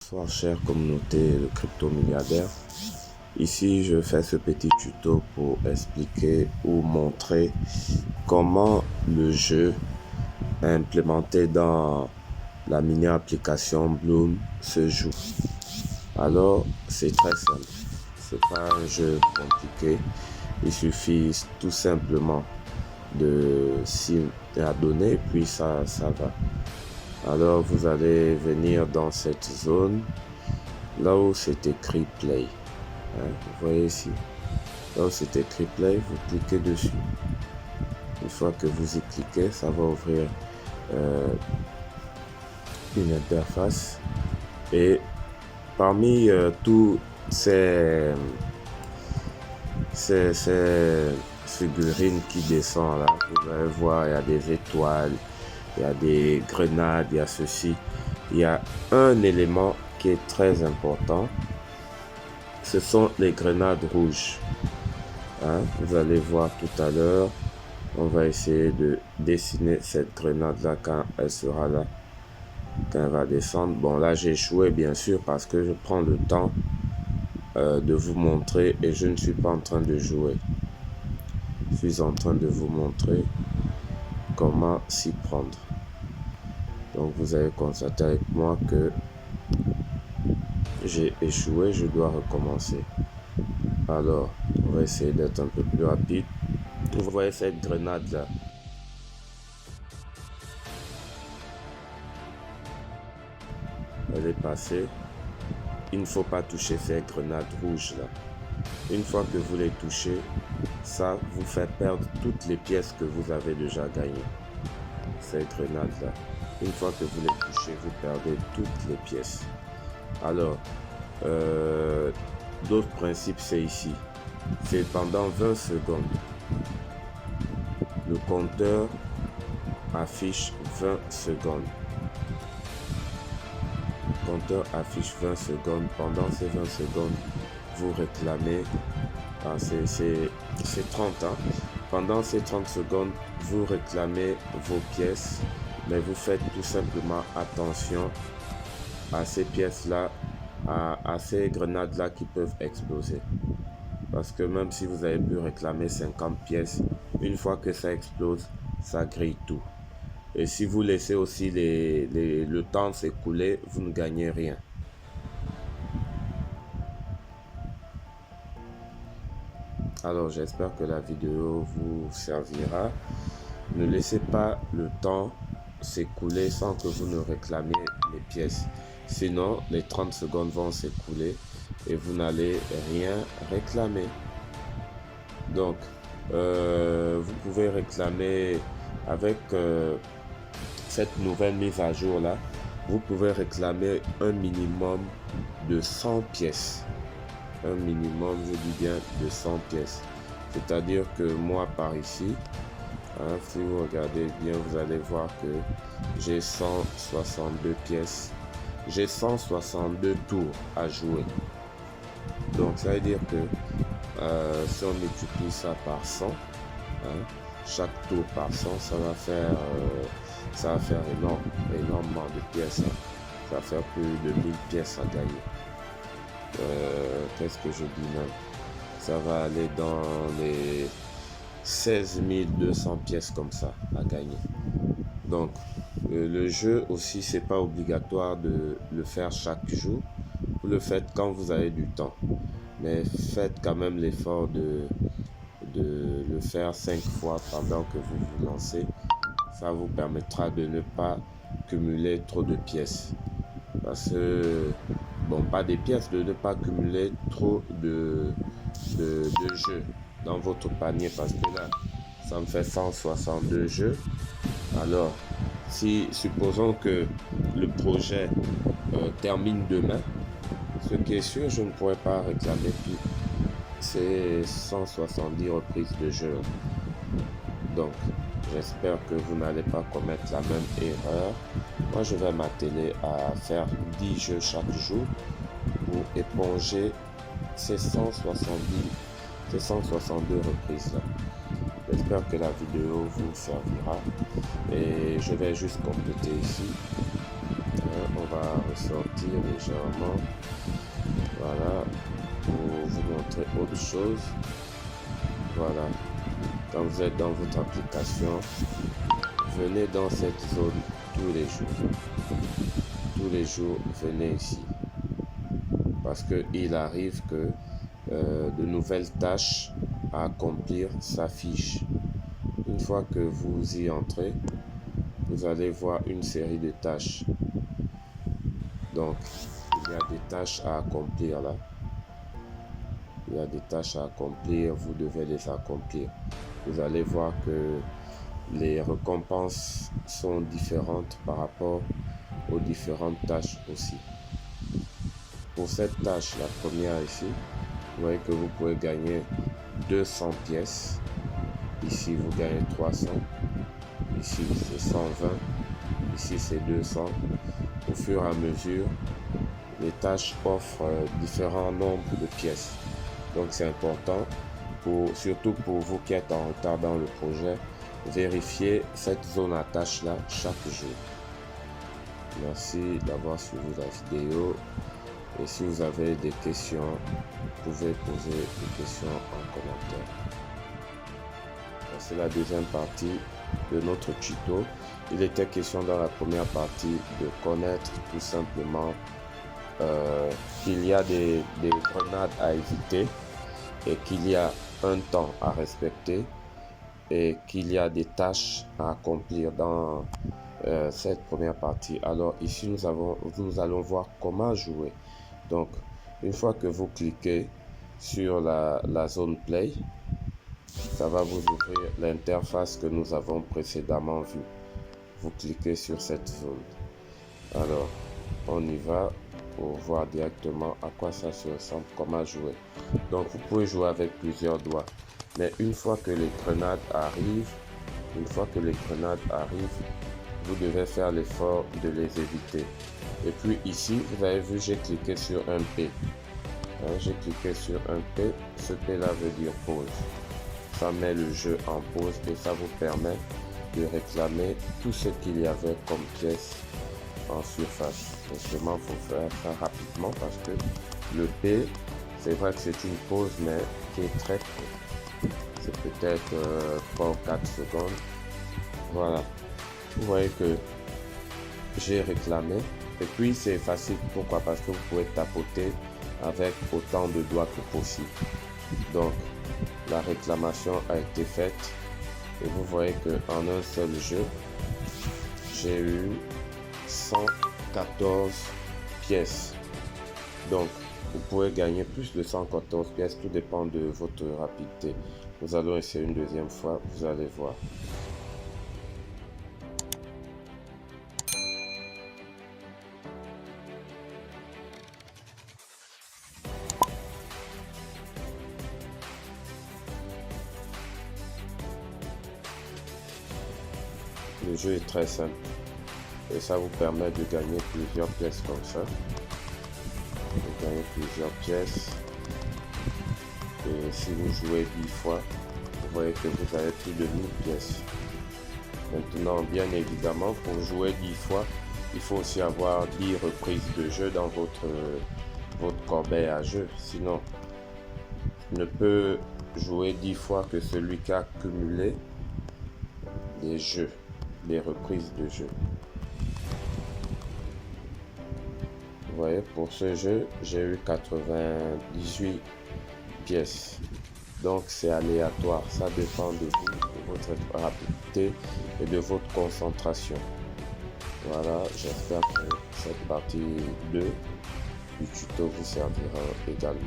Bonsoir chère communauté de crypto-milliardaires. Ici je fais ce petit tuto pour expliquer ou montrer comment le jeu implémenté dans la mini application Bloom se joue. Alors c'est très simple, c'est pas un jeu compliqué, il suffit tout simplement de s'y adonner puis ça va. Alors vous allez venir dans cette zone là où c'est écrit play, vous voyez ici, là où c'est écrit play, vous cliquez dessus. Une fois que vous y cliquez, ça va ouvrir une interface, et parmi tous ces figurines qui descendent là, vous allez voir, il y a des étoiles, il y a des grenades, il y a ceci. Il y a un élément qui est très important, ce sont les grenades rouges. Vous allez voir tout à l'heure, on va essayer de dessiner cette grenade là quand elle sera là, quand elle va descendre. Bon, là j'ai échoué bien sûr parce que je prends le temps de vous montrer et je ne suis pas en train de jouer. Je suis en train de vous montrer comment s'y prendre. Donc vous allez constater avec moi que j'ai échoué, je dois recommencer. Alors on va essayer d'être un peu plus rapide. Vous voyez cette grenade là, elle est passée. Il ne faut pas toucher ces grenades rouges là. Une fois que vous les touchez, ça vous fait perdre toutes les pièces que vous avez déjà gagnées. Ces grenades là, une fois que vous les touchez, vous perdez toutes les pièces. Alors l'autre principe c'est ici, c'est pendant 20 secondes le compteur affiche 20 secondes. Le compteur affiche 20 secondes. Pendant ces 20 secondes, vous réclamez, c'est 30 pendant ces 30 secondes, vous réclamez vos pièces, mais vous faites tout simplement attention à ces pièces là, à ces grenades là qui peuvent exploser, parce que même si vous avez pu réclamer 50 pièces, une fois que ça explose, ça grille tout. Et si vous laissez aussi le temps s'écouler, vous ne gagnez rien. Alors j'espère que la vidéo vous servira. Ne laissez pas le temps s'écouler sans que vous ne réclamiez les pièces. Sinon, les 30 secondes vont s'écouler et vous n'allez rien réclamer. Donc, vous pouvez réclamer avec cette nouvelle mise à jour là, vous pouvez réclamer un minimum de 100 pièces. Un minimum, je dis bien, de 100 pièces. C'est-à-dire que moi par ici, si vous regardez bien, vous allez voir que j'ai 162 pièces. J'ai 162 tours à jouer. Donc ça veut dire que si on multiplie ça par 100, chaque tour par 100, ça va faire énormément de pièces. Ça va faire plus de 1000 pièces à gagner. Qu'est-ce que je dis même? Ça va aller dans les 16 200 pièces comme ça à gagner. Donc le jeu aussi, c'est pas obligatoire de le faire chaque jour. Vous le faites quand vous avez du temps, mais faites quand même l'effort de le faire 5 fois pendant que vous vous lancez. Ça vous permettra de ne pas cumuler trop de pièces, parce que bon, pas des pièces, de ne pas cumuler trop de jeux dans votre panier, parce que là ça me fait 162 jeux. Alors si supposons que le projet termine demain, ce qui est sûr, je ne pourrais pas réclamer tout. C'est 170 reprises de jeu. Donc j'espère que vous n'allez pas commettre la même erreur. Moi je vais m'atteler à faire 10 jeux chaque jour pour éponger ces 162 reprises là. J'espère que la vidéo vous servira, et je vais juste compléter ici. On va va ressortir légèrement. Voilà, pour vous montrer autre chose. Voilà, quand vous êtes dans votre application, venez dans cette zone tous les jours. Tous les jours, venez ici. Parce qu'il arrive que de nouvelles tâches à accomplir s'affichent. Une fois que vous y entrez, vous allez voir une série de tâches. Donc, il y a des tâches à accomplir là. Il y a des tâches à accomplir, vous devez les accomplir. Vous allez voir que les récompenses sont différentes par rapport aux différentes tâches aussi. Pour cette tâche, la première ici, vous voyez que vous pouvez gagner 200 pièces. Ici, vous gagnez 300. Ici, c'est 120. Ici, c'est 200. Au fur et à mesure, les tâches offrent différents nombres de pièces. Donc, c'est important, surtout pour vous qui êtes en retard dans le projet, vérifiez cette zone à tâches-là chaque jour. Merci d'avoir suivi la vidéo. Et si vous avez des questions, vous pouvez poser des questions en commentaire. C'est la deuxième partie de notre tuto. Il était question dans la première partie de connaître tout simplement qu'il y a des grenades à éviter et qu'il y a un temps à respecter et qu'il y a des tâches à accomplir dans cette première partie. Alors ici, nous allons voir comment jouer. Donc, une fois que vous cliquez sur la zone Play, ça va vous ouvrir l'interface que nous avons précédemment vue. Vous cliquez sur cette zone. Alors, on y va pour voir directement à quoi ça se ressemble, comment jouer. Donc, vous pouvez jouer avec plusieurs doigts. Mais une fois que les grenades arrivent, vous devez faire l'effort de les éviter. Et puis ici, vous avez vu, j'ai cliqué sur un P. J'ai cliqué sur un P. Ce P là veut dire pause. Ça met le jeu en pause et ça vous permet de réclamer tout ce qu'il y avait comme pièce en surface. Et seulement, il faut faire ça rapidement parce que le P, c'est vrai que c'est une pause, mais qui est très courte. C'est peut-être 3 ou 4 secondes. Voilà. Vous voyez que j'ai réclamé. Et puis, c'est facile. Pourquoi? Parce que vous pouvez tapoter avec autant de doigts que possible. Donc, la réclamation a été faite. Et vous voyez qu'en un seul jeu, j'ai eu 114 pièces. Donc, vous pouvez gagner plus de 114 pièces. Tout dépend de votre rapidité. Nous allons essayer une deuxième fois. Vous allez voir. Le jeu est très simple et ça vous permet de gagner plusieurs pièces comme ça. De gagner plusieurs pièces. Et si vous jouez 10 fois, vous voyez que vous avez plus de 1000 pièces. Maintenant, bien évidemment, pour jouer 10 fois, il faut aussi avoir 10 reprises de jeu dans votre corbeille à jeu. Sinon, ne peut jouer 10 fois que celui qui a cumulé les jeux, les reprises de jeu. Vous voyez, pour ce jeu, j'ai eu 98 pièces. Donc, c'est aléatoire. Ça dépend de vous, de votre rapidité et de votre concentration. Voilà, j'espère que cette partie 2 du tuto vous servira également.